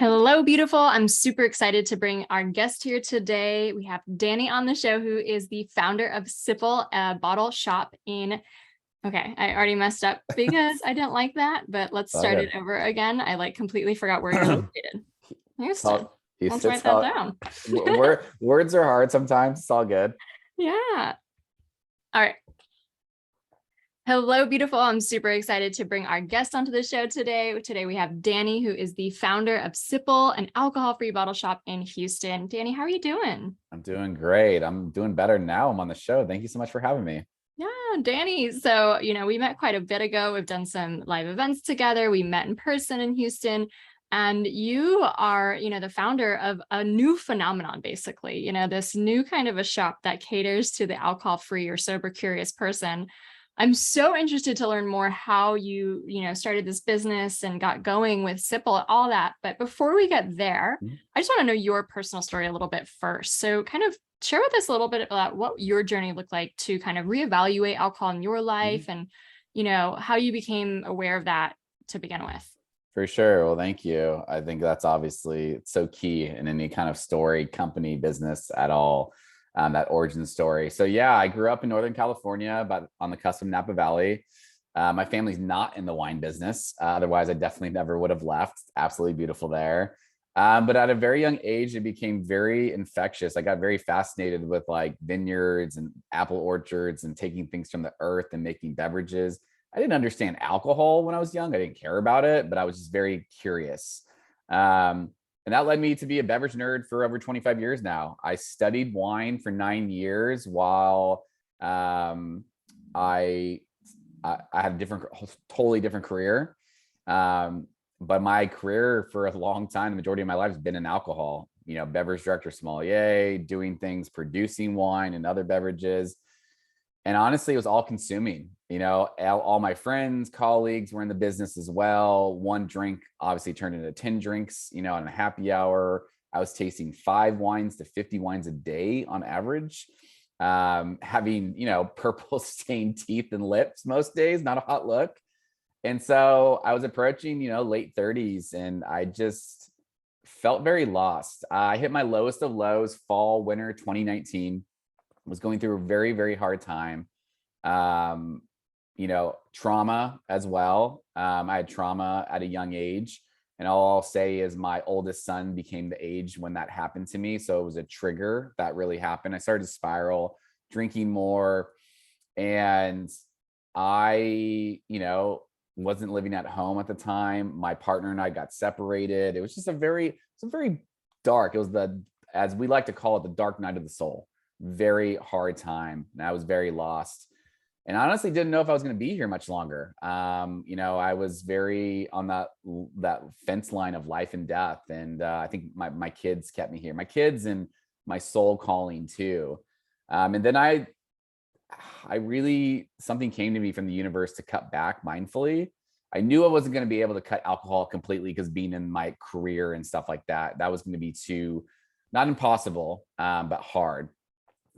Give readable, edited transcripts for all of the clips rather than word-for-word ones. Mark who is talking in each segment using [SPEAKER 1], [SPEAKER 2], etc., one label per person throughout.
[SPEAKER 1] Hello, beautiful. I'm super excited to bring our guest here today. We have Danny on the show, who is the founder of Sipple, a bottle shop in, okay, I already messed up because I didn't like that, but let's start it over again. I completely forgot where you're located. Houston. Let's write that down.
[SPEAKER 2] Words are hard sometimes. It's all good.
[SPEAKER 1] Yeah. All right. Hello, beautiful. I'm super excited to bring our guest onto the show today. Today we have Danny, who is the founder of Sipple, an alcohol-free bottle shop in Houston. Danny, how are you doing?
[SPEAKER 2] I'm doing great. I'm doing better now. I'm on the show. Thank you so much for having me.
[SPEAKER 1] Yeah, Danny. So, we met quite a bit ago. We've done some live events together. We met in person in Houston. And you are, the founder of a new phenomenon, basically, this new kind of a shop that caters to the alcohol-free or sober curious person. I'm so interested to learn more how you, started this business and got going with Sipple, all that. But before we get there, I just want to know your personal story a little bit first. So kind of share with us a little bit about what your journey looked like to kind of reevaluate alcohol in your life and, how you became aware of that to begin with.
[SPEAKER 2] For sure. Well, thank you. I think that's obviously so key in any kind of story, company, business at all. That origin story. So yeah, I grew up in Northern California, but on the cusp of Napa Valley. My family's not in the wine business. Otherwise, I definitely never would have left. It's absolutely beautiful there. But at a very young age, it became very infectious. I got very fascinated with like vineyards and apple orchards and taking things from the earth and making beverages. I didn't understand alcohol when I was young. I didn't care about it, but I was just very curious. And that led me to be a beverage nerd for over 25 years now. I studied wine for 9 years while I had a totally different career. But my career for a long time, the majority of my life has been in alcohol, beverage director, sommelier, doing things, producing wine and other beverages. And honestly, it was all consuming. All my friends, colleagues were in the business as well. One drink obviously turned into 10 drinks, on a happy hour. I was tasting 5 wines to 50 wines a day on average. Having, purple stained teeth and lips most days, not a hot look. And so I was approaching, late 30s, and I just felt very lost. I hit my lowest of lows fall, winter 2019. Was going through a very, very hard time. Trauma as well. I had trauma at a young age. And all I'll say is my oldest son became the age when that happened to me. So it was a trigger that really happened. I started to spiral, drinking more. And I, wasn't living at home at the time. My partner and I got separated. It was just very dark. It was as we like to call it, the dark night of the soul. Very hard time. And I was very lost. And I honestly didn't know if I was going to be here much longer. I was very on that fence line of life and death. And I think my kids kept me here, my kids and my soul calling too. And then I really, something came to me from the universe to cut back mindfully. I knew I wasn't going to be able to cut alcohol completely because being in my career and stuff like that was going to be too, not impossible, but hard.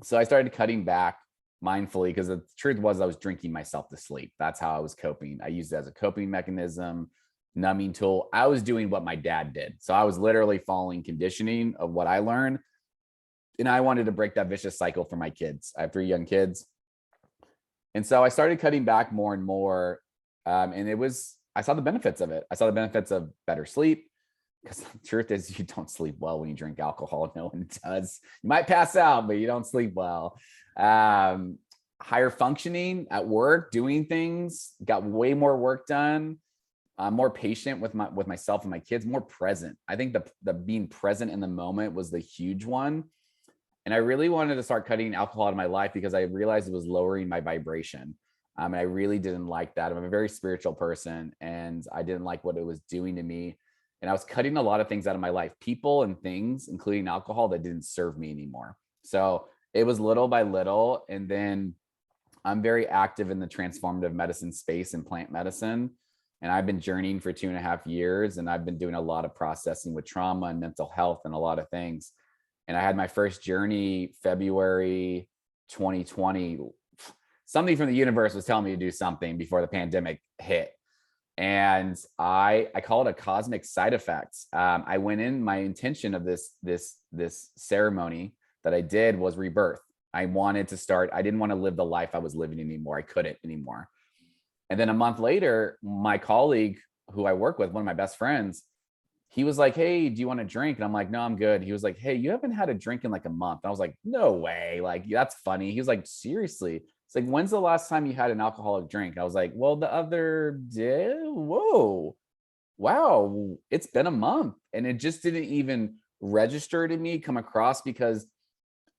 [SPEAKER 2] So I started cutting back mindfully because the truth was I was drinking myself to sleep. That's how I was coping. I used it as a coping mechanism, numbing tool. I was doing what my dad did. So I was literally following conditioning of what I learned. And I wanted to break that vicious cycle for my kids. I have 3 young kids. And so I started cutting back more and more. And I saw the benefits of it. I saw the benefits of better sleep. Because the truth is, you don't sleep well when you drink alcohol. No one does. You might pass out, but you don't sleep well. Higher functioning at work, doing things, got way more work done. More patient with myself and my kids, more present. I think the being present in the moment was the huge one. And I really wanted to start cutting alcohol out of my life because I realized it was lowering my vibration. And I really didn't like that. I'm a very spiritual person, and I didn't like what it was doing to me. And I was cutting a lot of things out of my life, people and things, including alcohol, that didn't serve me anymore. So it was little by little. And then I'm very active in the transformative medicine space and plant medicine. And I've been journeying for 2.5 years. And I've been doing a lot of processing with trauma and mental health and a lot of things. And I had my first journey February 2020. Something from the universe was telling me to do something before the pandemic hit. And I call it a cosmic side effect. I went in, my intention of this ceremony that I did was rebirth. I wanted to start, I didn't want to live the life I was living anymore. I couldn't anymore. And then a month later, my colleague who I work with, one of my best friends, he was like, "Hey, do you want a drink?" And I'm like, "No, I'm good." He was like, "Hey, you haven't had a drink in like a month." And I was like, "No way. Like, that's funny." He was like, "Seriously?" It's like, "When's the last time you had an alcoholic drink?" I was like, "Well, the other day." Whoa. Wow. It's been a month. And it just didn't even register to me, come across, because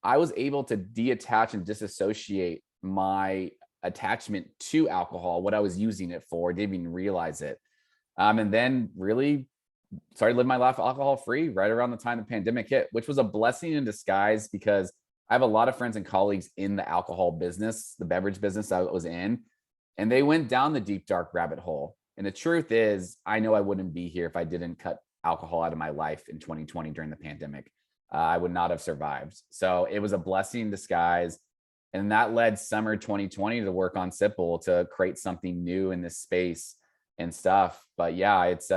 [SPEAKER 2] I was able to detach and disassociate my attachment to alcohol, what I was using it for, didn't even realize it. And then really started living my life alcohol free right around the time the pandemic hit, which was a blessing in disguise because I have a lot of friends and colleagues in the alcohol business, the beverage business I was in, and they went down the deep, dark rabbit hole. And the truth is, I know I wouldn't be here if I didn't cut alcohol out of my life in 2020 during the pandemic. I would not have survived. So it was a blessing in disguise. And that led summer 2020 to work on Sipple to create something new in this space and stuff. But yeah, it's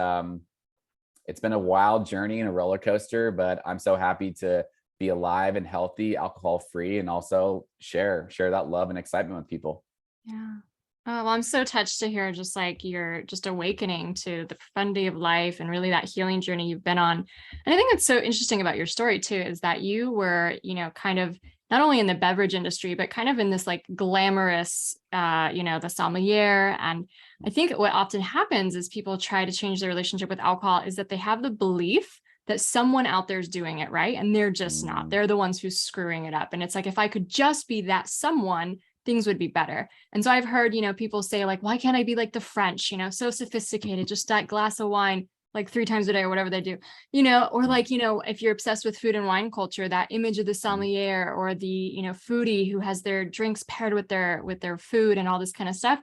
[SPEAKER 2] been a wild journey and a roller coaster, but I'm so happy to be alive and healthy, alcohol free, and also share that love and excitement with people.
[SPEAKER 1] Yeah. Oh, well, I'm so touched to hear just like you're just awakening to the profundity of life and really that healing journey you've been on. And I think it's so interesting about your story too, is that you were, kind of not only in the beverage industry, but kind of in this like glamorous, the sommelier. And I think what often happens is people try to change their relationship with alcohol is that they have the belief that someone out there is doing it right. And they're just not.
[SPEAKER 2] Mm,
[SPEAKER 1] They're the ones who's screwing it up. And it's like, if I could just be that someone, things would be better. And so I've heard, people say like, why can't I be like the French, so sophisticated, just that glass of wine like 3 times a day or whatever they do, or
[SPEAKER 2] mm,
[SPEAKER 1] like, if you're obsessed with food and wine culture, that image of the
[SPEAKER 2] mm,
[SPEAKER 1] sommelier or the, foodie who has their drinks paired with their food and all this kind of stuff.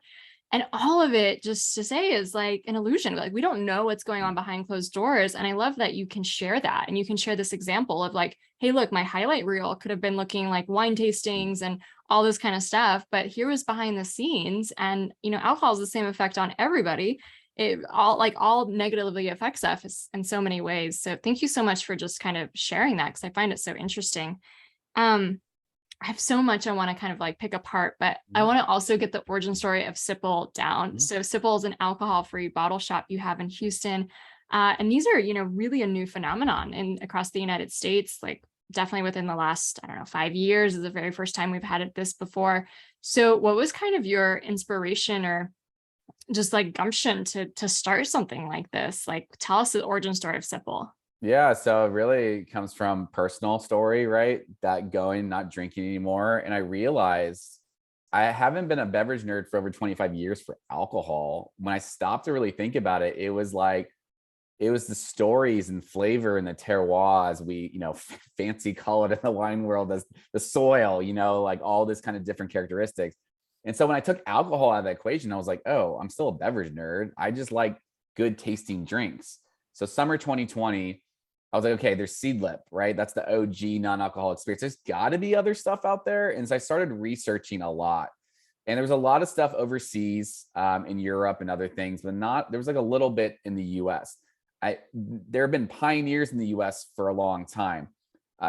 [SPEAKER 1] And all of it, just to say, is like an illusion. Like we don't know what's going on behind closed doors. And I love that you can share that and you can share this example of like, hey, look, my highlight reel could have been looking like wine tastings and all this kind of stuff, but here was behind the scenes. And alcohol has the same effect on everybody. It all negatively affects us in so many ways. So thank you so much for just kind of sharing that, because I find it so interesting. um I have so much I want to kind of like pick apart, but I
[SPEAKER 2] mm,
[SPEAKER 1] want to also get the origin story of Sipple down.
[SPEAKER 2] mm.
[SPEAKER 1] So Sipple is an alcohol-free bottle shop you have in Houston. And these are, really a new phenomenon in across the United States, like definitely within the last, I don't know, 5 years is the very first time we've had this before. So what was kind of your inspiration or just like gumption to start something like this? Like tell us the origin story of Sipple.
[SPEAKER 2] Yeah, so it really comes from personal story, right? That going, not drinking anymore. And I realized I haven't been a beverage nerd for over 25 years for alcohol. When I stopped to really think about it, it was like, it was the stories and flavor and the terroir, as we, fancy call it in the wine world, as the soil, like all this kind of different characteristics. And so when I took alcohol out of the equation, I was like, oh, I'm still a beverage nerd. I just like good tasting drinks. So summer 2020, I was like, okay, there's Seedlip, right? That's the OG non-alcoholic experience. There's got to be other stuff out there. And so I started researching a lot. And there was a lot of stuff overseas, in Europe and other things, but there was like a little bit in the US. There have been pioneers in the US for a long time.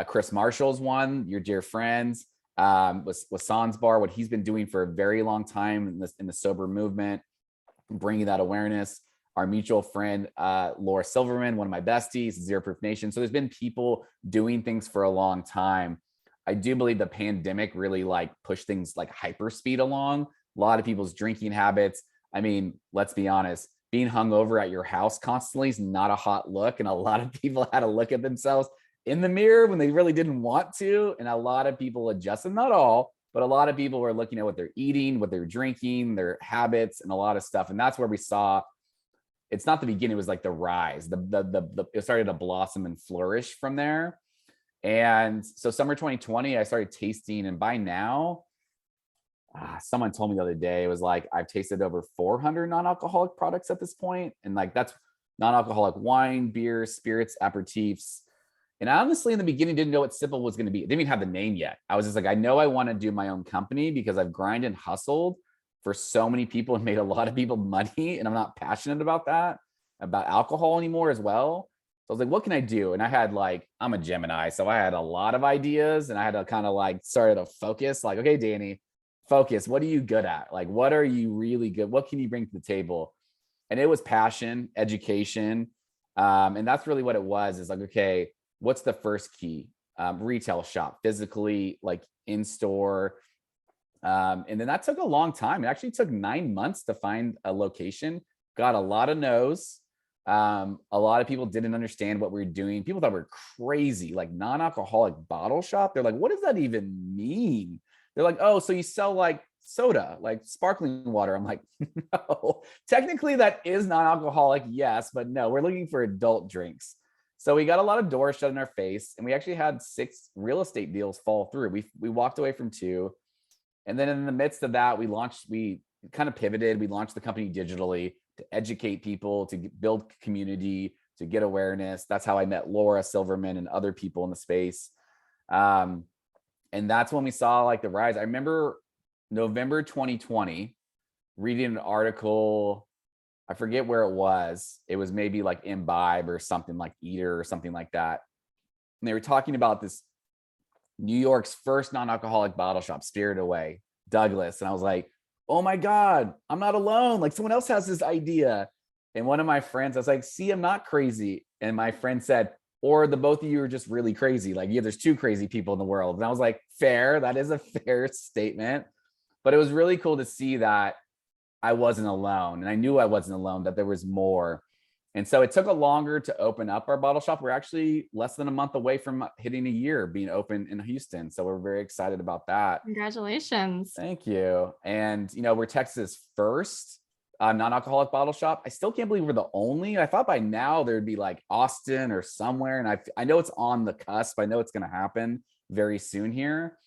[SPEAKER 2] Chris Marshall's one, your dear friends, with Sans Bar, what he's been doing for a very long time in the sober movement, bringing that awareness. Our mutual friend, Laura Silverman, one of my besties, Zero Proof Nation. So there's been people doing things for a long time. I do believe the pandemic really like pushed things like hyper speed along. A lot of people's drinking habits. I mean, let's be honest, being hungover at your house constantly is not a hot look. And a lot of people had to look at themselves in the mirror when they really didn't want to. And a lot of people adjusted, not all, but a lot of people were looking at what they're eating, what they're drinking, their habits, and a lot of stuff. And that's where we saw, it's not the beginning, it was like the rise. It started to blossom and flourish from there. And so summer 2020, I started tasting, and by now, someone told me the other day, it was like, I've tasted over 400 non-alcoholic products at this point. And like, that's non-alcoholic wine, beer, spirits, aperitifs. And I honestly, in the beginning, didn't know what Sipple was going to be. It didn't even have the name yet. I was just like, I know I want to do my own company because I've grinded and hustled for so many people and made a lot of people money. And I'm not passionate about that, about alcohol anymore as well. So I was like, what can I do? And I had like, I'm a Gemini, so I had a lot of ideas, and I had to kind of like start to focus, like, okay, Danny, focus. What are you good at? Like, what are you really good? What can you bring to the table? And it was passion, education. And that's really what it was, is like, okay, what's the first key? Retail shop, physically, like in store. And then that took a long time. It actually took 9 months to find a location. Got a lot of no's. A lot of people didn't understand what we were doing. People thought we were crazy, like non-alcoholic bottle shop. They're like, what does that even mean? They're like, oh, so you sell like soda, like sparkling water. I'm like, no, technically that is non-alcoholic, yes, but no, we're looking for adult drinks. So we got a lot of doors shut in our face, and we actually had 6 real estate deals fall through. We walked away from 2. And then in the midst of that, we kind of pivoted. We launched the company digitally to educate people, to build community, to get awareness. That's how I met Laura Silverman and other people in the space. And that's when we saw like the rise. I remember November 2020, reading an article. I forget where it was. It was maybe like Imbibe or something, like Eater or something like that. And they were talking about this New York's first non-alcoholic bottle shop, Spirit Away, Douglas. And I was like, oh my God, I'm not alone. Like someone else has this idea. And one of my friends, I was like, see, I'm not crazy. And my friend said, or the both of you are just really crazy. Like, yeah, there's 2 crazy people in the world. And I was like, fair. That is a fair statement. But it was really cool to see that I wasn't alone. And I knew I wasn't alone, that there was more. And so it took a longer to open up our bottle shop. We're actually less than a month away from hitting a year being open in Houston. So we're very excited about that.
[SPEAKER 1] Congratulations.
[SPEAKER 2] Thank you. And, we're Texas' first non-alcoholic bottle shop. I still can't believe we're the only. I thought by now there'd be like Austin or somewhere. And I know it's on the cusp. I know it's going to happen very soon here.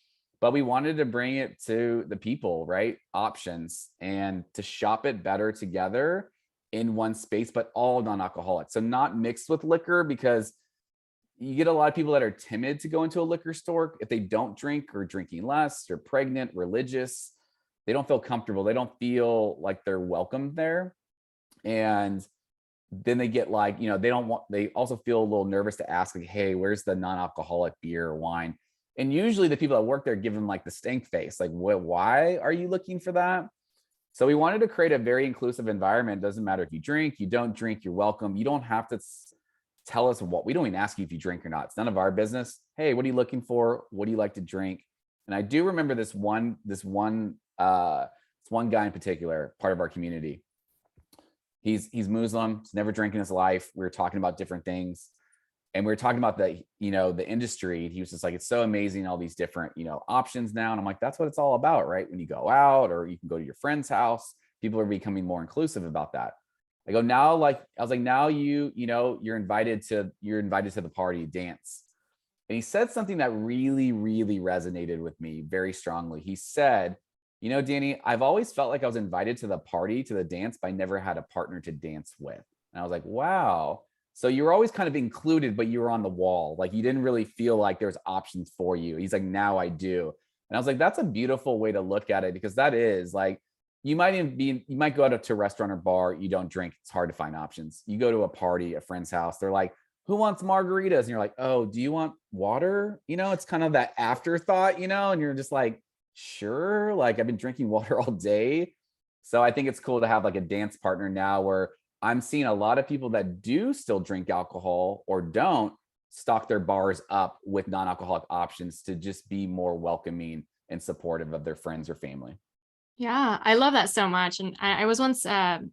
[SPEAKER 2] But we wanted to bring it to the people, right? Options, and to shop it better together in one space, but all non-alcoholic. So not mixed with liquor, because you get a lot of people that are timid to go into a liquor store if they don't drink, or drinking less, or pregnant, religious. They don't feel comfortable. They don't feel like they're welcome there. And then they get like, they also feel a little nervous to ask, like, hey, where's the non-alcoholic beer or wine? And usually the people that work there give them like the stink face, like, why are you looking for that? So we wanted to create a very inclusive environment. It doesn't matter if you drink, you don't drink, you're welcome. You don't have to tell us we don't even ask you if you drink or not. It's none of our business. Hey, what are you looking for? What do you like to drink? And I do remember this one guy in particular, part of our community. He's Muslim. He's never drank in his life. We were talking about different things. And we were talking about the industry. He was just like, it's so amazing, all these different, options now. And I'm like, that's what it's all about, right? When you go out, or you can go to your friend's house, people are becoming more inclusive about that. I go, now, like, I was like, now you're invited to the party, dance. And he said something that really, really resonated with me very strongly. He said, Danny, I've always felt like I was invited to the party, to the dance, but I never had a partner to dance with. And I was like, wow. So you were always kind of included, but you were on the wall. Like, you didn't really feel like there's options for you. He's like, now I do. And I was like, that's a beautiful way to look at it, because that is like, you might go out to a restaurant or bar, you don't drink. It's hard to find options. You go to a party, a friend's house, they're like, who wants margaritas? And you're like, oh, do you want water? It's kind of that afterthought, and you're just like, sure. Like, I've been drinking water all day. So I think it's cool to have like a dance partner now, where I'm seeing a lot of people that do still drink alcohol or don't stock their bars up with non-alcoholic options to just be more welcoming and supportive of their friends or family.
[SPEAKER 1] Yeah, I love that so much. And I was once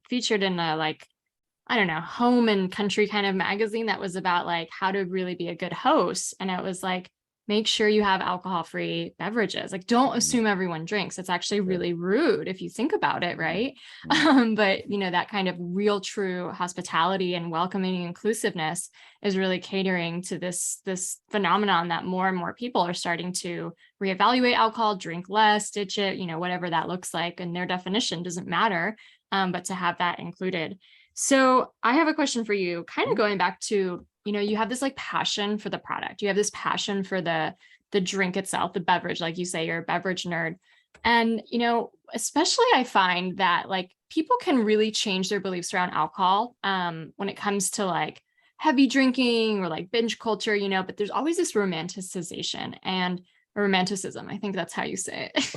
[SPEAKER 1] featured in a home and country kind of magazine that was about like how to really be a good host. And it was like, make sure you have alcohol-free beverages. Like, don't assume everyone drinks. It's actually really rude if you think about it, right? But that kind of real, true hospitality and welcoming and inclusiveness is really catering to this phenomenon that more and more people are starting to reevaluate alcohol, drink less, ditch it, whatever that looks like. And their definition doesn't matter, but to have that included. So I have a question for you, kind of going back to, you have this like passion for the product. You have this passion for the drink itself, the beverage, like you say, you're a beverage nerd. And, especially I find that like people can really change their beliefs around alcohol when it comes to like heavy drinking or like binge culture, but there's always this romanticization and romanticism. I think that's how you say it.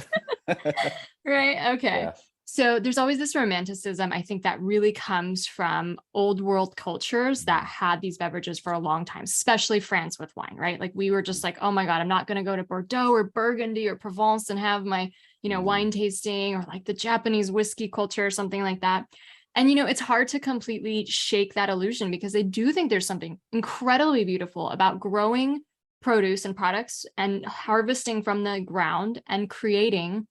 [SPEAKER 1] Right. Okay.
[SPEAKER 2] Yeah.
[SPEAKER 1] So there's always this romanticism, I think, that really comes from old world cultures that had these beverages for a long time, especially France with wine, right? Like we were just like, oh my God, I'm not going to go to Bordeaux or Burgundy or Provence and have my, wine tasting, or like the Japanese whiskey culture or something like that. And, it's hard to completely shake that illusion, because I do think there's something incredibly beautiful about growing produce and products and harvesting from the ground and creating,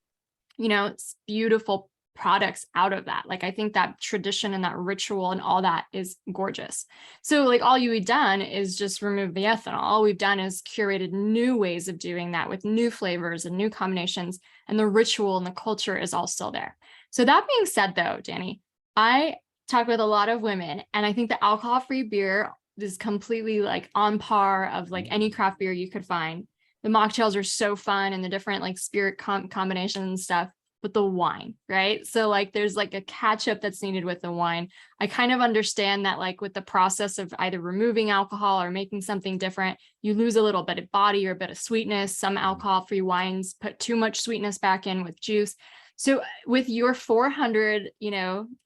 [SPEAKER 1] beautiful products out of that. Like I think that tradition and that ritual and all that is gorgeous. So like all you've done is just remove the ethanol. All we've done is curated new ways of doing that with new flavors and new combinations, and the ritual and the culture is all still there. So that being said though, Danny, I talk with a lot of women, and I think the alcohol-free beer is completely like on par of like any craft beer you could find. The mocktails are so fun, and the different like spirit combinations and stuff. But the wine, right? So like there's like a catch up that's needed with the wine. I kind of understand that like with the process of either removing alcohol or making something different, you lose a little bit of body or a bit of sweetness. Some alcohol-free wines put too much sweetness back in with juice. So with your 400,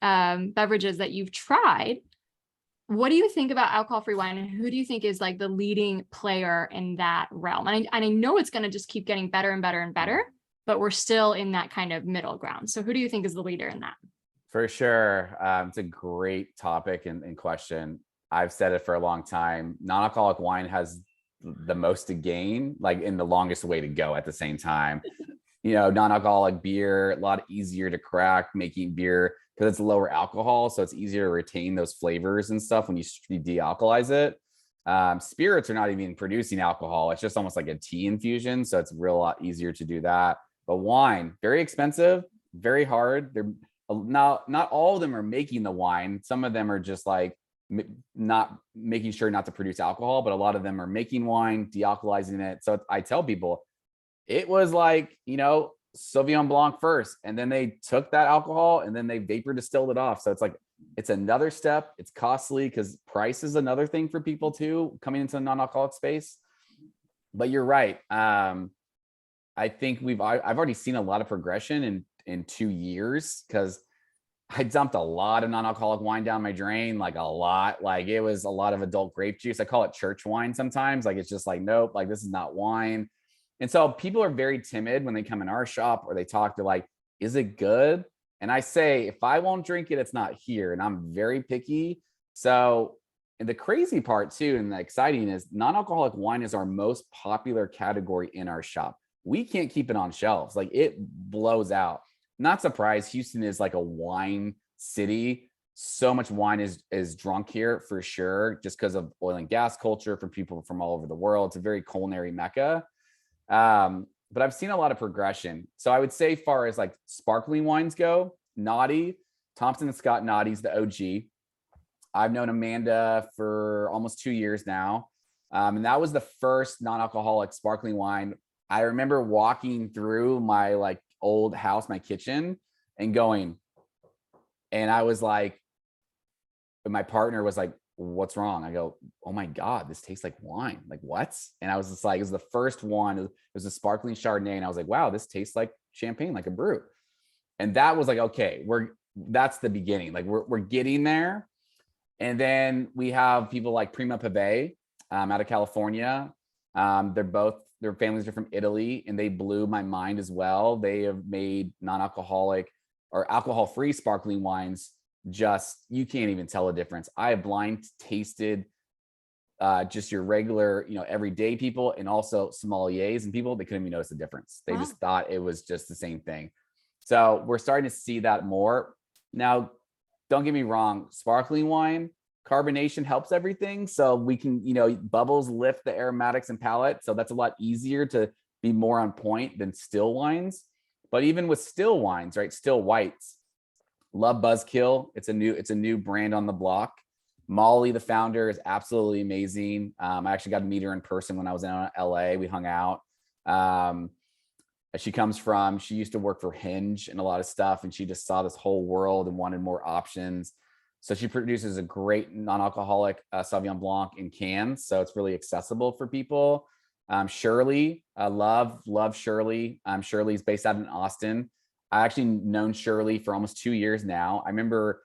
[SPEAKER 1] beverages that you've tried, what do you think about alcohol-free wine, and who do you think is like the leading player in that realm? And I know it's going to just keep getting better and better and better, but we're still in that kind of middle ground. So who do you think is the leader in that?
[SPEAKER 2] For sure. It's a great topic and question. I've said it for a long time. Non-alcoholic wine has the most to gain, like in the longest way to go at the same time. Non-alcoholic beer, a lot easier to crack making beer because it's lower alcohol. So it's easier to retain those flavors and stuff when you de-alkalize it. Spirits are not even producing alcohol. It's just almost like a tea infusion. So it's a real lot easier to do that. But wine, very expensive, very hard. They're not all of them are making the wine. Some of them are just like not making sure not to produce alcohol, but a lot of them are making wine, de-alkalizing it. So I tell people, it was like, Sauvignon Blanc first, and then they took that alcohol and then they vapor distilled it off. So it's like, it's another step. It's costly because price is another thing for people too, coming into the non-alcoholic space. But you're right. I think I've already seen a lot of progression in 2 years, because I dumped a lot of non-alcoholic wine down my drain, like a lot. Like it was a lot of adult grape juice. I call it church wine sometimes. Like it's just like, nope, like this is not wine. And so people are very timid when they come in our shop or they talk to like, is it good? And I say, if I won't drink it, it's not here. And I'm very picky. So, and the crazy part too, and the exciting is non-alcoholic wine is our most popular category in our shop. We can't keep it on shelves. Like it blows out. Not surprised. Houston is like a wine city. So much wine is drunk here for sure, just because of oil and gas culture for people from all over the world. It's a very culinary mecca. But I've seen a lot of progression. So I would say, far as like sparkling wines go, Naughty, Thompson and Scott Naughty's the OG. I've known Amanda for almost 2 years now. And that was the first non-alcoholic sparkling wine. I remember walking through my like old house, my kitchen, and going, and I was like, my partner was like, what's wrong? I go, oh my God, this tastes like wine. Like what? And I was just like, it was the first one. It was a sparkling Chardonnay. And I was like, wow, this tastes like champagne, like a brew. And that was like, okay, that's the beginning. Like we're getting there. And then we have people like Prima Pave out of California. Their families are from Italy, and they blew my mind as well. They have made non-alcoholic or alcohol-free sparkling wines. Just, you can't even tell a difference. I have blind tasted just your regular, everyday people, and also sommeliers and people, they couldn't even notice the difference. They just thought it was just the same thing. So we're starting to see that more. Now, don't get me wrong, sparkling wine, carbonation helps everything. So we can, bubbles lift the aromatics and palate. So that's a lot easier to be more on point than still wines. But even with still wines, right? Still whites, love Buzzkill. It's a new brand on the block. Molly, the founder, is absolutely amazing. I actually got to meet her in person when I was in LA. We hung out. She used to work for Hinge and a lot of stuff, and she just saw this whole world and wanted more options. So she produces a great non-alcoholic Sauvignon Blanc in cans. So it's really accessible for people. Shirley, I love Shirley. Shirley's based out in Austin. I actually known Shirley for almost 2 years now. I remember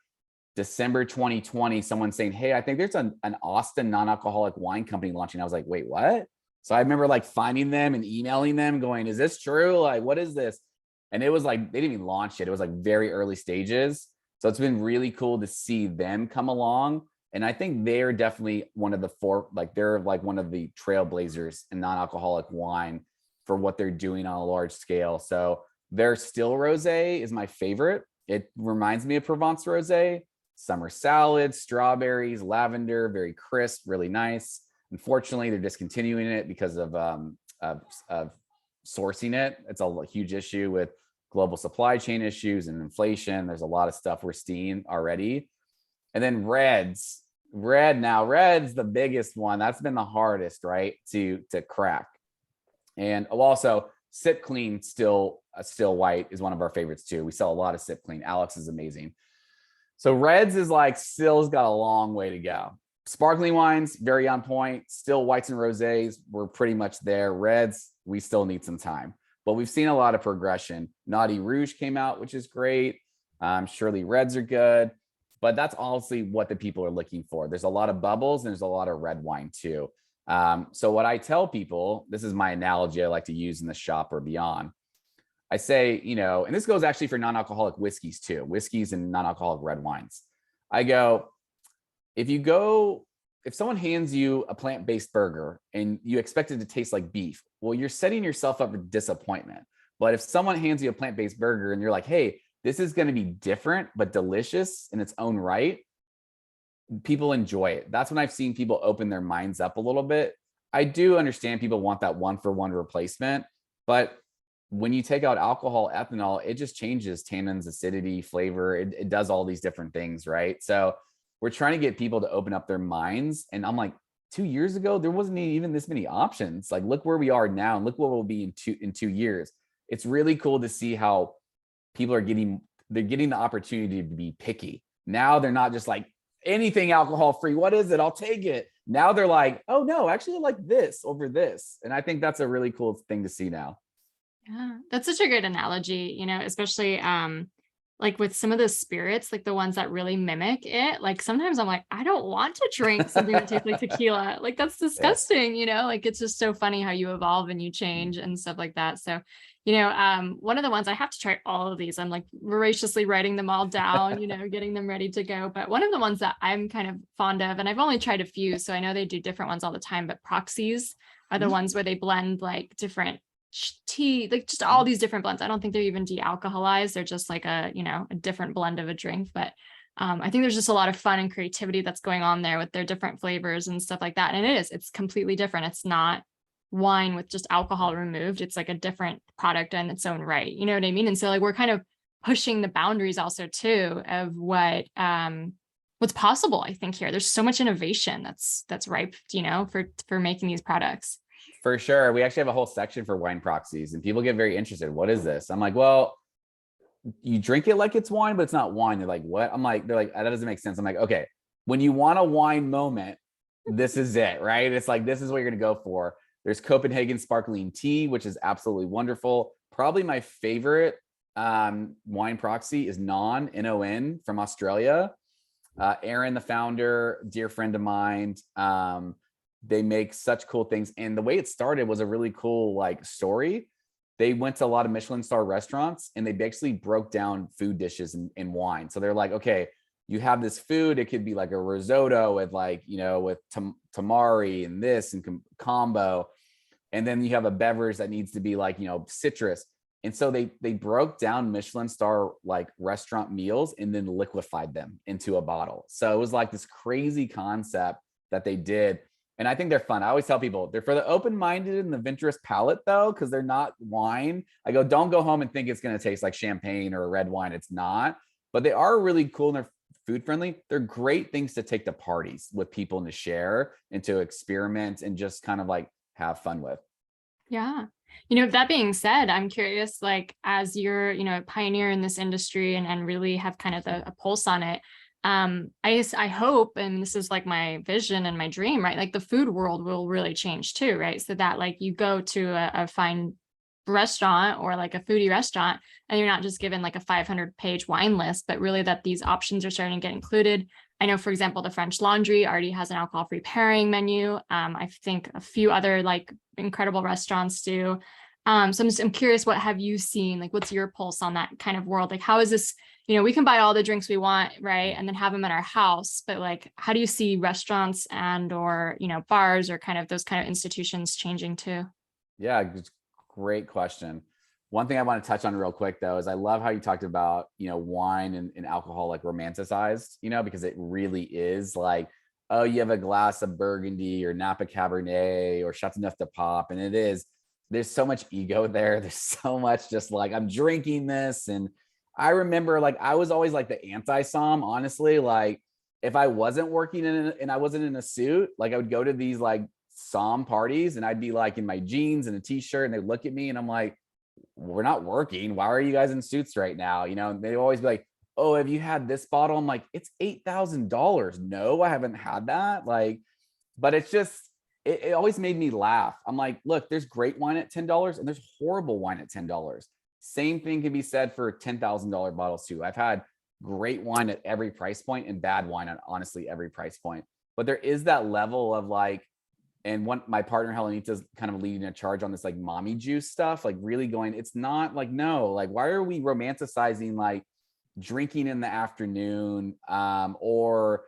[SPEAKER 2] December 2020, someone saying, hey, I think there's an Austin non-alcoholic wine company launching. I was like, wait, what? So I remember like finding them and emailing them going, is this true? Like, what is this? And it was like, they didn't even launch it. It was like very early stages. So it's been really cool to see them come along. And I think they're definitely one of the they're like one of the trailblazers in non-alcoholic wine for what they're doing on a large scale. So their still rosé is my favorite. It reminds me of Provence rosé. Summer salad, strawberries, lavender, very crisp, really nice. Unfortunately, they're discontinuing it because of sourcing it. It's a huge issue with global supply chain issues and inflation. There's a lot of stuff we're seeing already. And then red's the biggest one. That's been the hardest, right, to crack. And also Sip Clean still white is one of our favorites too. We sell a lot of Sip Clean. Alex is amazing. So reds is like still's got a long way to go. Sparkling wines, very on point. Still whites and rosés, we're pretty much there. Reds, we still need some time. But we've seen a lot of progression. Naughty Rouge came out, which is great. Surely reds are good. But that's honestly what the people are looking for. There's a lot of bubbles and there's a lot of red wine too. So what I tell people, this is my analogy I like to use in the shop or beyond. I say, and this goes actually for non-alcoholic whiskeys too, whiskeys and non-alcoholic red wines. I go, if someone hands you a plant-based burger and you expect it to taste like beef, well, you're setting yourself up for disappointment. But if someone hands you a plant-based burger and you're like, hey, this is going to be different, but delicious in its own right, people enjoy it. That's when I've seen people open their minds up a little bit. I do understand people want that one-for-one replacement, but when you take out alcohol, ethanol, it just changes tannins, acidity, flavor. It does all these different things, right? So we're trying to get people to open up their minds. And I'm like, 2 years ago, there wasn't even this many options. Like, look where we are now and look what we'll be in 2 years. It's really cool to see how people are getting the opportunity to be picky. Now they're not just like anything alcohol free. What is it? I'll take it. Now they're like, oh no, actually I like this over this. And I think that's a really cool thing to see now.
[SPEAKER 1] Yeah, that's such a good analogy, especially like with some of the spirits, like the ones that really mimic it. Like sometimes I'm like, I don't want to drink something that tastes like tequila. Like that's disgusting, like it's just so funny how you evolve and you change and stuff like that. So, one of the ones I have to try all of these. I'm like voraciously writing them all down, getting them ready to go. But one of the ones that I'm kind of fond of, and I've only tried a few, so I know they do different ones all the time, but proxies are the ones where they blend like different tea, like just all these different blends. I don't think they're even de-alcoholized. They're just like a different blend of a drink. But I think there's just a lot of fun and creativity that's going on there with their different flavors and stuff like that. And it's completely different. It's not wine with just alcohol removed. It's like a different product in its own right. You know what I mean? And so like we're kind of pushing the boundaries also too of what's possible. I think here there's so much innovation that's ripe, for making these products.
[SPEAKER 2] For sure. We actually have a whole section for wine proxies and people get very interested. What is this? I'm like, well, you drink it like it's wine, but it's not wine. They're like, what? They're like, that doesn't make sense. I'm like, okay, when you want a wine moment, this is it, right? It's like, this is what you're going to go for. There's Copenhagen sparkling tea, which is absolutely wonderful. Probably my favorite wine proxy is Non from Australia. Aaron, the founder, dear friend of mine. They make such cool things. And the way it started was a really cool story. They went to a lot of Michelin star restaurants and they basically broke down food dishes in wine. So they're like, okay, you have this food. It could be like a risotto with with tamari and this and combo. And then you have a beverage that needs to be citrus. And so they broke down Michelin star restaurant meals and then liquefied them into a bottle. So it was like this crazy concept that they did. And I think they're fun. I always tell people they're for the open-minded and the adventurous palate though, because they're not wine. I go, don't go home and think it's going to taste like champagne or a red wine. It's not, but they are really cool and they're food friendly. They're great things to take to parties with people and to share and to experiment and just kind of have fun with.
[SPEAKER 1] Yeah. That being said, I'm curious, like, as you're, a pioneer in this industry and really have kind of a pulse on it. I hope, and this is like my vision and my dream, right? Like the food world will really change too, right? So that like you go to a fine restaurant or like a foodie restaurant and you're not just given like a 500-page wine list, but really that these options are starting to get included. I know, for example, the French Laundry already has an alcohol-free pairing menu. I think a few other like incredible restaurants do. So I'm curious, what have you seen? Like, what's your pulse on that kind of world? Like, how is this, we can buy all the drinks we want, right? And then have them in our house. But like, how do you see restaurants and or, bars or kind of those kind of institutions changing too?
[SPEAKER 2] Yeah, great question. One thing I want to touch on real quick though is I love how you talked about, wine and alcohol like romanticized, because it really is like, oh, you have a glass of Burgundy or Napa Cabernet or Chateauneuf de Pop, and it is, there's so much ego there. There's so much just like, I'm drinking this. And I remember like, I was always like the anti-som, honestly. Like if I wasn't working and I wasn't in a suit, like I would go to these like som parties and I'd be like in my jeans and a t-shirt and they'd look at me and I'm like, we're not working. Why are you guys in suits right now? And they'd always be like, oh, have you had this bottle? I'm like, it's $8,000. No, I haven't had that. Like, but it's just, it always made me laugh. I'm like, look, there's great wine at $10 and there's horrible wine at $10. Same thing can be said for $10,000 bottles too. I've had great wine at every price point and bad wine at honestly every price point. But there is that level of like, and my partner Helenita's kind of leading a charge on this like mommy juice stuff, like really going, it's not like, no, like why are we romanticizing like drinking in the afternoon or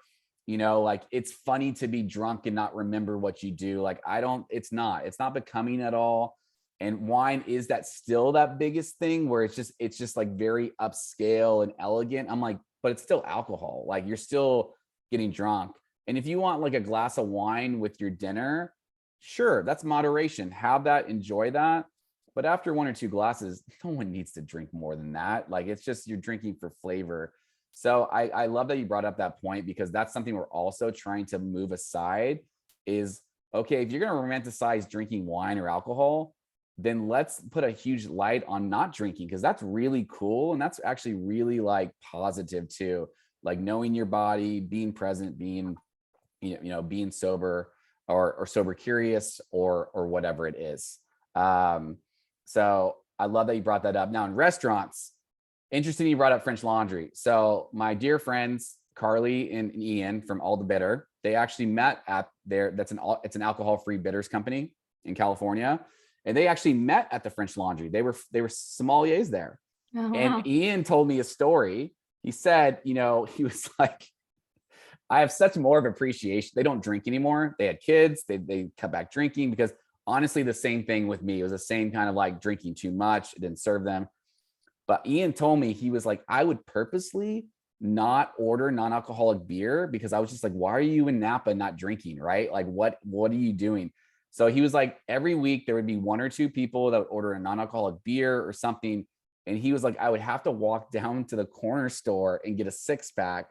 [SPEAKER 2] like it's funny to be drunk and not remember what you do. Like it's not becoming at all. And wine is that still that biggest thing where it's just like very upscale and elegant. I'm like, but it's still alcohol. Like you're still getting drunk. And if you want like a glass of wine with your dinner, sure, that's moderation. Have that, enjoy that. But after one or two glasses, no one needs to drink more than that. Like it's just, you're drinking for flavor. So I love that you brought up that point because that's something we're also trying to move aside is, okay, if you're going to romanticize drinking wine or alcohol, then let's put a huge light on not drinking because that's really cool. And that's actually really like positive too. Like knowing your body, being present, being being sober or sober curious or whatever it is. So I love that you brought that up. Now in restaurants, interesting you brought up French Laundry. So my dear friends Carly and Ian from All the Bitter, they actually met at there. It's an alcohol-free bitters company in California, and they actually met at the French Laundry. They were sommeliers there.
[SPEAKER 1] Oh, wow.
[SPEAKER 2] And Ian told me a story. He said, he was like, I have such more of appreciation. They don't drink anymore. They had kids. They cut back drinking because honestly, the same thing with me. It was the same kind of like drinking too much. It didn't serve them. But Ian told me, he was like, I would purposely not order non-alcoholic beer because I was just like, why are you in Napa not drinking? Right? Like, what are you doing? So he was like, every week there would be one or two people that would order a non-alcoholic beer or something. And he was like, I would have to walk down to the corner store and get a 6-pack.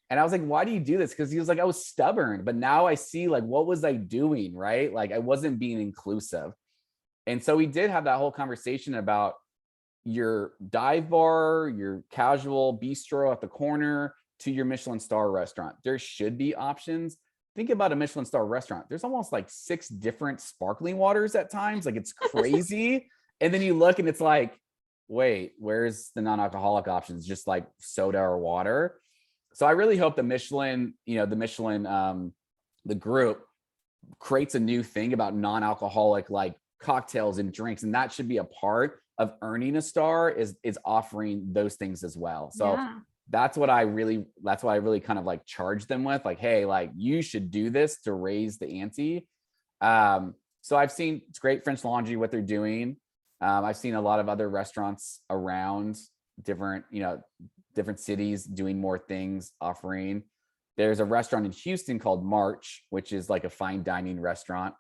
[SPEAKER 2] And I was like, why do you do this? Because he was like, I was stubborn, but now I see like, what was I doing? Right? Like I wasn't being inclusive. And so we did have that whole conversation about your dive bar, your casual bistro at the corner to your Michelin star restaurant. There should be options. Think about a Michelin star restaurant. There's almost like 6 different sparkling waters at times. Like it's crazy. And then you look and it's like, wait, where's the non-alcoholic options? Just like soda or water. So I really hope the Michelin, the group creates a new thing about non-alcoholic like cocktails and drinks. And that should be a part of earning a star is offering those things as well. So
[SPEAKER 1] Yeah.
[SPEAKER 2] that's what I really kind of like charge them with, like, hey, like you should do this to raise the ante. So I've seen, it's great French Laundry, what they're doing. I've seen a lot of other restaurants around different cities doing more things, offering. There's a restaurant in Houston called March, which is like a fine dining restaurant.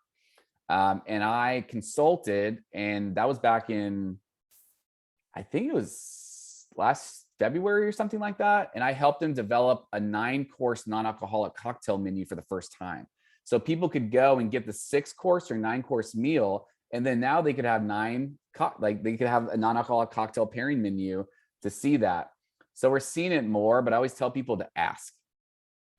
[SPEAKER 2] And I consulted, and that was back in, I think it was last February or something like that. And I helped them develop a 9-course non-alcoholic cocktail menu for the first time. So people could go and get the 6-course or 9-course meal And then now they could have they could have a non-alcoholic cocktail pairing menu to see that. So we're seeing it more, but I always tell people to ask.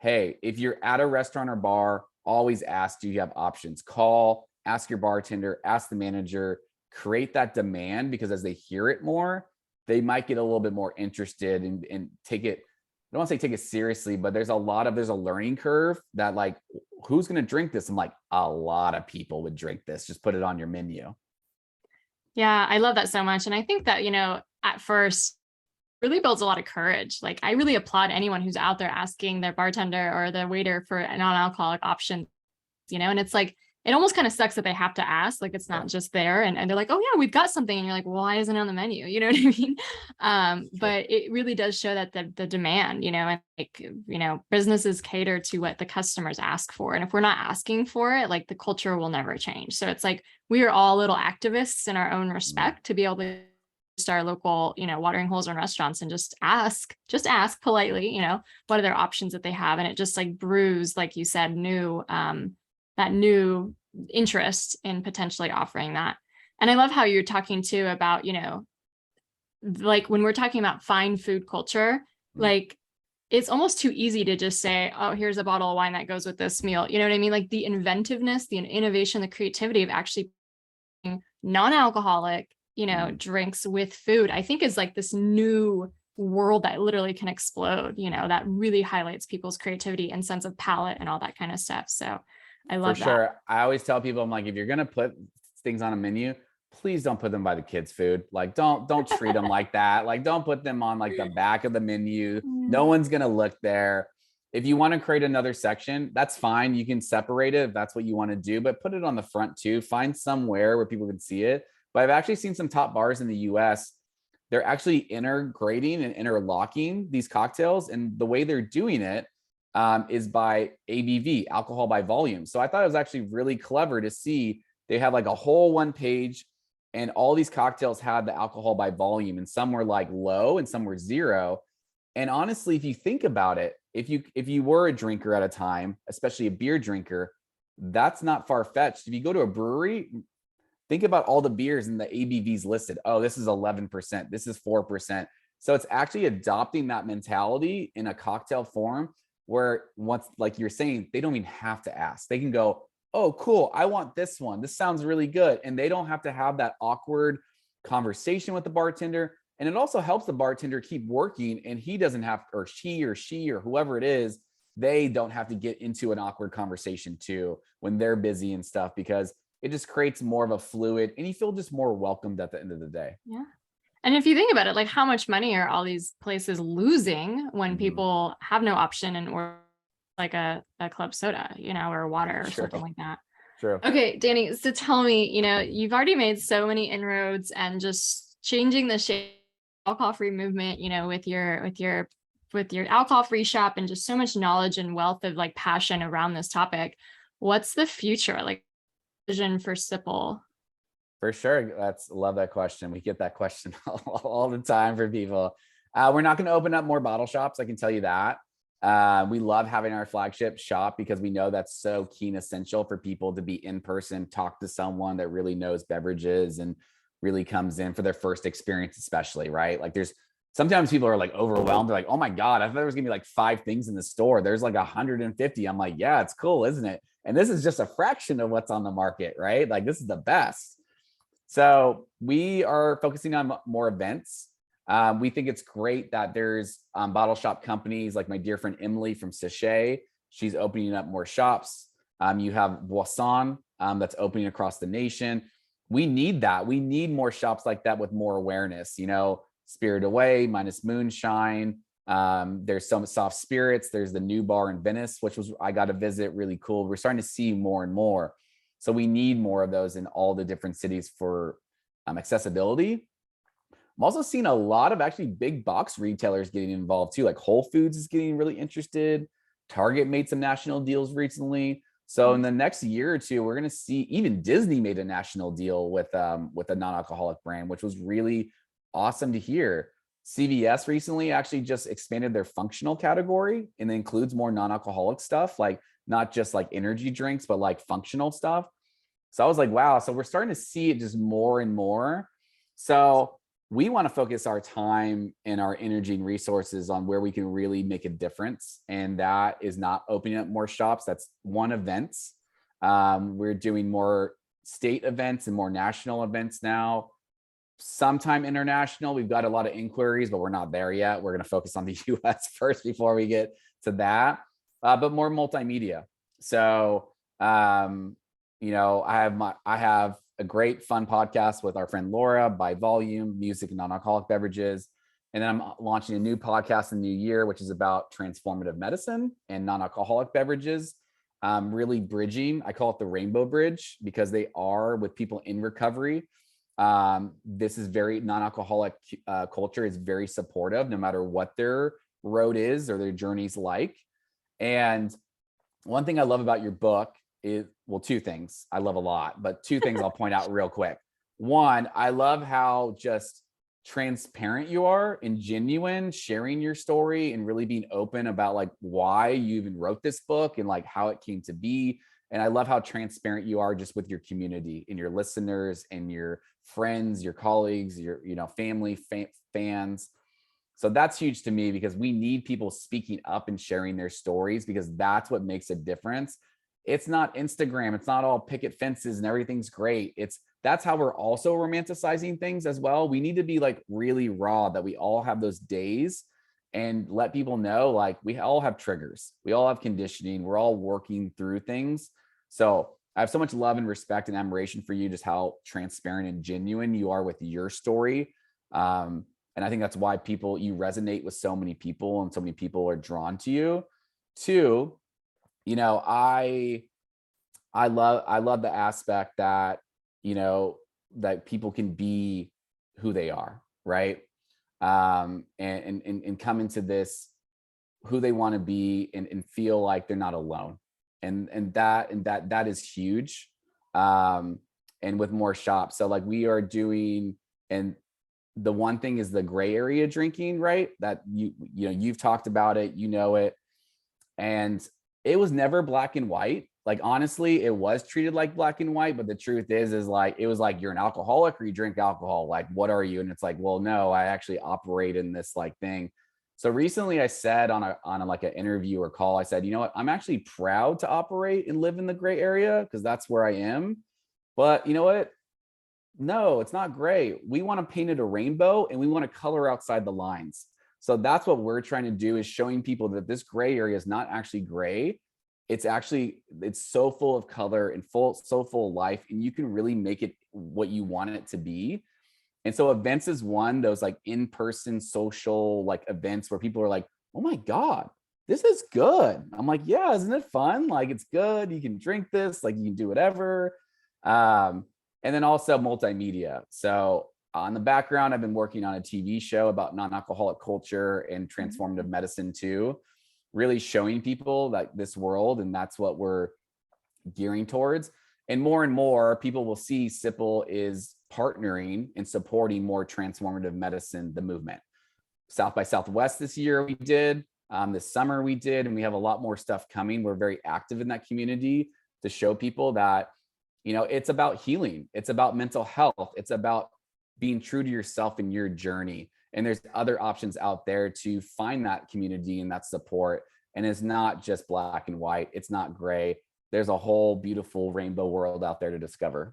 [SPEAKER 2] Hey, if you're at a restaurant or bar, always ask, do you have options? Call, ask your bartender, ask the manager, create that demand, because as they hear it more, they might get a little bit more interested and take it. I don't want to say take it seriously, but there's a learning curve that like, who's going to drink this? I'm like, a lot of people would drink this. Just put it on your menu.
[SPEAKER 1] Yeah, I love that so much. And I think that, at first really builds a lot of courage. Like I really applaud anyone who's out there asking their bartender or the waiter for a non-alcoholic option, and it's like, it almost kind of sucks that they have to ask, like it's not just there and they're like, oh yeah, we've got something. And you're like, well, why isn't it on the menu? You know what I mean? But it really does show that the demand, and like, businesses cater to what the customers ask for. And if we're not asking for it, like the culture will never change. So it's like, we are all little activists in our own respect to be able to our local, watering holes and restaurants and just ask politely, what are their options that they have. And it just like brews, like you said, that new interest in potentially offering that. And I love how you're talking too about, like when we're talking about fine food culture, like it's almost too easy to just say, oh, here's a bottle of wine that goes with this meal. You know what I mean? Like the inventiveness, the innovation, the creativity of actually non-alcoholic, drinks with food, I think is like this new world that literally can explode, that really highlights people's creativity and sense of palate and all that kind of stuff. So I love that. For sure.
[SPEAKER 2] I always tell people, I'm like, if you're going to put things on a menu, please don't put them by the kids' food. Like, don't treat them like that. Like, don't put them on like the back of the menu. No one's going to look there. If you want to create another section, that's fine. You can separate it if that's what you want to do, but put it on the front too. Find somewhere where people can see it. But I've actually seen some top bars in the US, they're actually integrating and interlocking these cocktails. And the way they're doing it is by ABV, alcohol by volume. So I thought it was actually really clever to see they have like a whole one page and all these cocktails had the alcohol by volume, and some were like low and some were 0. And honestly, if you think about it, if you were a drinker at a time, especially a beer drinker, that's not far-fetched. If you go to a brewery, think about all the beers and the ABVs listed. Oh, this is 11%. This is 4%. So it's actually adopting that mentality in a cocktail form where once, like you're saying, they don't even have to ask. They can go, oh, cool, I want this one. This sounds really good. And they don't have to have that awkward conversation with the bartender. And it also helps the bartender keep working, and he doesn't have, or she or whoever it is, they don't have to get into an awkward conversation too when they're busy and stuff, because it just creates more of a fluid, and you feel just more welcomed at the end of the day.
[SPEAKER 1] Yeah. And if you think about it, like how much money are all these places losing when people have no option and or like a club soda, or water or something like that.
[SPEAKER 2] True.
[SPEAKER 1] Okay, Danny, so tell me, you've already made so many inroads and just changing the shape alcohol-free movement, with your alcohol-free shop, and just so much knowledge and wealth of like passion around this topic. What's the future, like vision for Sipple?
[SPEAKER 2] For sure. Love that question. We get that question all the time for people. We're not going to open up more bottle shops. I can tell you that. We love having our flagship shop because we know that's so key and essential for people to be in person, talk to someone that really knows beverages and really comes in for their first experience, especially, right? Like sometimes people are like overwhelmed. They're like, oh my God, I thought there was gonna be like 5 things in the store. There's like 150. I'm like, yeah, it's cool, isn't it? And this is just a fraction of what's on the market, right? Like this is the best. So we are focusing on more events. We think it's great that there's bottle shop companies like my dear friend Emily from Sachet. She's opening up more shops. You have Boisson that's opening across the nation. We need that. We need more shops like that with more awareness. Spirit Away, Minus Moonshine. There's some soft spirits. There's the new bar in Venice, which I got to visit. Really cool. We're starting to see more and more. So we need more of those in all the different cities for accessibility. I'm also seeing a lot of actually big box retailers getting involved too. Like Whole Foods is getting really interested. Target made some national deals recently. So in the next year or two, we're going to see even Disney made a national deal with a non-alcoholic brand, which was really awesome to hear. CVS recently actually just expanded their functional category and it includes more non-alcoholic stuff, like not just like energy drinks, but like functional stuff. So I was like, wow. So we're starting to see it just more and more. So we want to focus our time and our energy and resources on where we can really make a difference. And that is not opening up more shops. That's one, events. We're doing more state events and more national events now, sometime international. We've got a lot of inquiries, but we're not there yet. We're going to focus on the US first before we get to that, but more multimedia. So, I have a great fun podcast with our friend Laura, By Volume, music and non-alcoholic beverages. And then I'm launching a new podcast in the new year, which is about transformative medicine and non-alcoholic beverages. Really bridging, I call it the rainbow bridge, because they are with people in recovery. This is very non-alcoholic culture is very supportive, no matter what their road is or their journey's like. And one thing I love about your book is, well, two things I love a lot, but two things I'll point out real quick. One, I love how just transparent you are and genuine, sharing your story and really being open about like why you even wrote this book and like how it came to be. And I love how transparent you are just with your community and your listeners and your friends, your colleagues, your family, fans. So that's huge to me, because we need people speaking up and sharing their stories, because that's what makes a difference. It's not Instagram. It's not all picket fences and everything's great. That's how we're also romanticizing things as well. We need to be like really raw, that we all have those days, and let people know like we all have triggers. We all have conditioning. We're all working through things. So I have so much love and respect and admiration for you, just how transparent and genuine you are with your story. And I think that's why you resonate with so many people, and so many people are drawn to you. Two, I love the aspect that, that people can be who they are, right? And come into this who they want to be, and feel like they're not alone. And that is huge. And with more shops. So like we are doing, and the one thing is the gray area drinking, right? That you've talked about it, it, and it was never black and white. Like, honestly, it was treated like black and white, but the truth is like, it was like, you're an alcoholic or you drink alcohol. Like, what are you? And it's like, well, no, I actually operate in this like thing. So recently I said on a like an interview or call, I said, you know what, I'm actually proud to operate and live in the gray area, because that's where I am. But you know what? No, it's not gray. We want to paint it a rainbow, and we want to color outside the lines. So that's what we're trying to do, is showing people that this gray area is not actually gray. It's so full of color and so full of life, and you can really make it what you want it to be. And so events is one, those like in-person social like events where people are like, oh my God, this is good. I'm like, yeah, isn't it fun? Like, it's good. You can drink this, like you can do whatever. And then also multimedia. So on the background, I've been working on a TV show about non-alcoholic culture and transformative medicine too, really showing people like this world. And that's what we're gearing towards. And more people will see Sipple is partnering and supporting more transformative medicine, the movement. South by Southwest this year we did, this summer we did, and we have a lot more stuff coming. We're very active in that community to show people that, it's about healing. It's about mental health. It's about being true to yourself in your journey. And there's other options out there to find that community and that support. And it's not just black and white. It's not gray. There's a whole beautiful rainbow world out there to discover.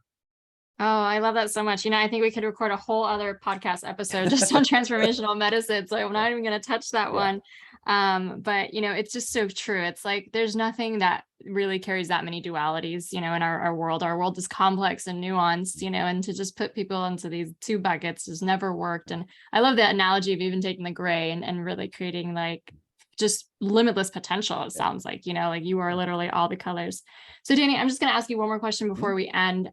[SPEAKER 1] Oh, I love that so much. I think we could record a whole other podcast episode just on transformational medicine. So I'm not even going to touch that one. But it's just so true. It's like, there's nothing that really carries that many dualities, in our world. Our world is complex and nuanced, and to just put people into these two buckets has never worked. And I love the analogy of even taking the gray and really creating like just limitless potential. It sounds like, like you are literally all the colors. So Danny, I'm just going to ask you one more question before we end.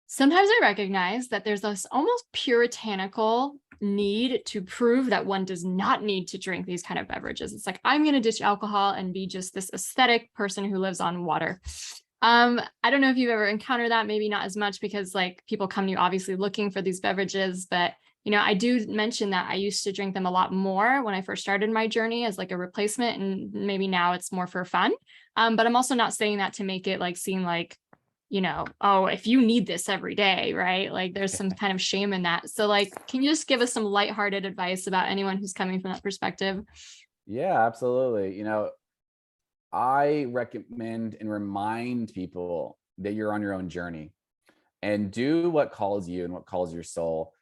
[SPEAKER 1] Sometimes I recognize that there's this almost puritanical need to prove that one does not need to drink these kind of beverages. It's like, I'm going to ditch alcohol and be just this aesthetic person who lives on water. I don't know if you've ever encountered that, maybe not as much, because like people come to you obviously looking for these beverages, but I do mention that I used to drink them a lot more when I first started my journey as like a replacement, and maybe now it's more for fun. But I'm also not saying that to make it like seem like oh, if you need this every day, right? Like there's some kind of shame in that. So like, can you just give us some lighthearted advice about anyone who's coming from that perspective?
[SPEAKER 2] Yeah, absolutely. I recommend and remind people that you're on your own journey, and do what calls you and what calls your soul.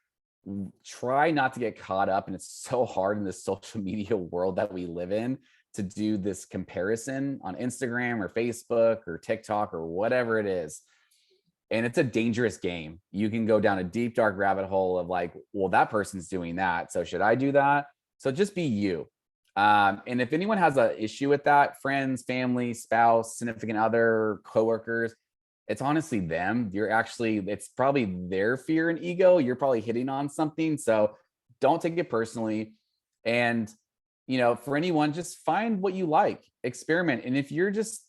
[SPEAKER 2] Try not to get caught up, and it's so hard in this social media world that we live in to do this comparison on Instagram or Facebook or TikTok or whatever it is. And it's a dangerous game. You can go down a deep, dark rabbit hole of like, well, that person's doing that, so should I do that? So just be you. And if anyone has an issue with that, friends, family, spouse, significant other, coworkers, it's honestly them. It's probably their fear and ego. You're probably hitting on something. So don't take it personally. And, for anyone, just find what you like, experiment. And if you're just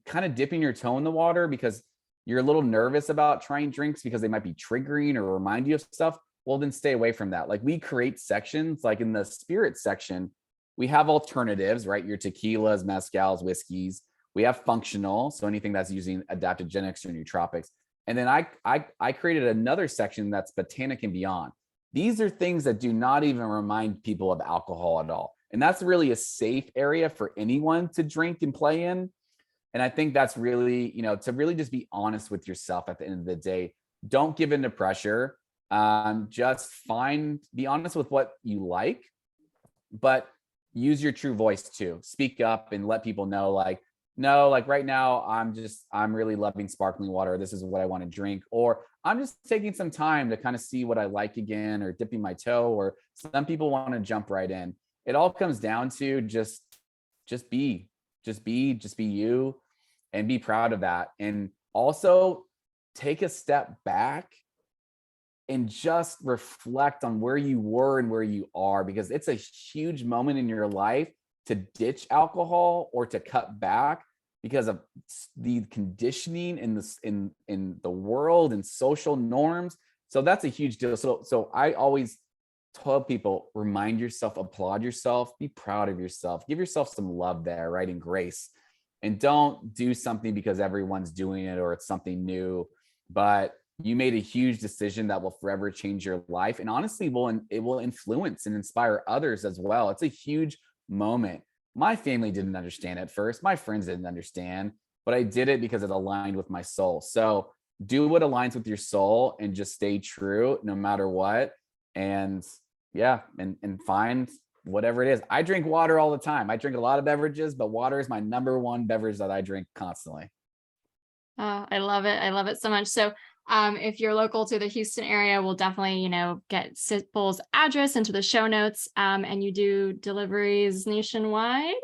[SPEAKER 2] kind of dipping your toe in the water because you're a little nervous about trying drinks because they might be triggering or remind you of stuff, well, then stay away from that. Like we create sections, like in the spirit section, we have alternatives, right? Your tequilas, mezcals, whiskeys. We have functional, so anything that's using adaptogenics or nootropics. And then I created another section that's botanic and beyond. These are things that do not even remind people of alcohol at all. And that's really a safe area for anyone to drink and play in. And I think that's really, to really just be honest with yourself at the end of the day. Don't give in to pressure. Just be honest with what you like, but use your true voice too. Speak up and let people know, like, no, like right now, I'm really loving sparkling water. This is what I want to drink. Or I'm just taking some time to kind of see what I like again, or dipping my toe, or some people want to jump right in. It all comes down to just be you, and be proud of that. And also take a step back and just reflect on where you were and where you are, because it's a huge moment in your life to ditch alcohol or to cut back because of the conditioning in the world and social norms. So that's a huge deal. So I always tell people, remind yourself, applaud yourself, be proud of yourself, give yourself some love there, right? And grace. And don't do something because everyone's doing it or it's something new, but you made a huge decision that will forever change your life. And honestly, it will influence and inspire others as well. It's a huge moment. My family didn't understand at first. My friends didn't understand, but I did it because it aligned with my soul. So do what aligns with your soul and just stay true no matter what. And yeah, and find whatever it is. I drink water all the time. I drink a lot of beverages, but water is my number one beverage that I drink constantly.
[SPEAKER 1] Oh, I love it. I love it so much. So if you're local to the Houston area, we'll definitely, get Sipple's address into the show notes. And you do deliveries nationwide?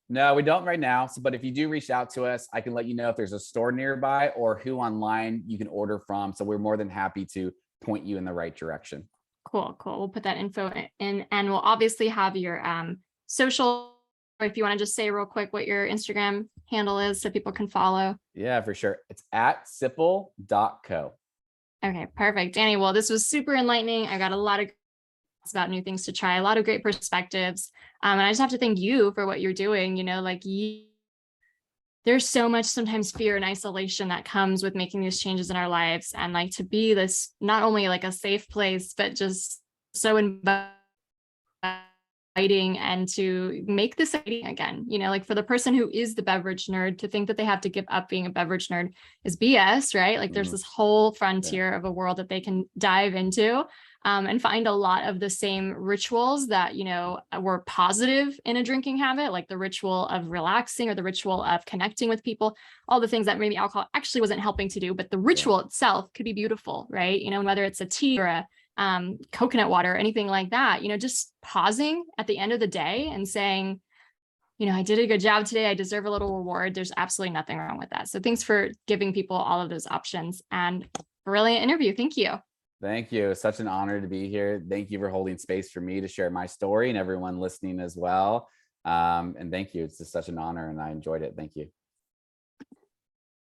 [SPEAKER 2] No, we don't right now. But if you do reach out to us, I can let you know if there's a store nearby or who online you can order from. So we're more than happy to point you in the right direction.
[SPEAKER 1] Cool. We'll put that info in, and we'll obviously have your social. If you want to just say real quick what your Instagram handle is so people can follow.
[SPEAKER 2] Yeah, for sure. It's at Sipple.co.
[SPEAKER 1] Okay, perfect. Danny, well, this was super enlightening. I got a lot of about new things to try, a lot of great perspectives. And I just have to thank you for what you're doing. There's so much sometimes fear and isolation that comes with making these changes in our lives. And like to be this, not only like a safe place, but just so inviting, and to make this exciting again, like for the person who is the beverage nerd, to think that they have to give up being a beverage nerd is BS, right? Like there's this whole frontier of a world that they can dive into, and find a lot of the same rituals that, were positive in a drinking habit, like the ritual of relaxing or the ritual of connecting with people, all the things that maybe alcohol actually wasn't helping to do, but the ritual itself could be beautiful, right? Whether it's a tea or a coconut water, anything like that, just pausing at the end of the day and saying, I did a good job today. I deserve a little reward. There's absolutely nothing wrong with that. So thanks for giving people all of those options, and brilliant interview. Thank you.
[SPEAKER 2] Thank you. It's such an honor to be here. Thank you for holding space for me to share my story and everyone listening as well. And thank you. It's just such an honor and I enjoyed it. Thank you.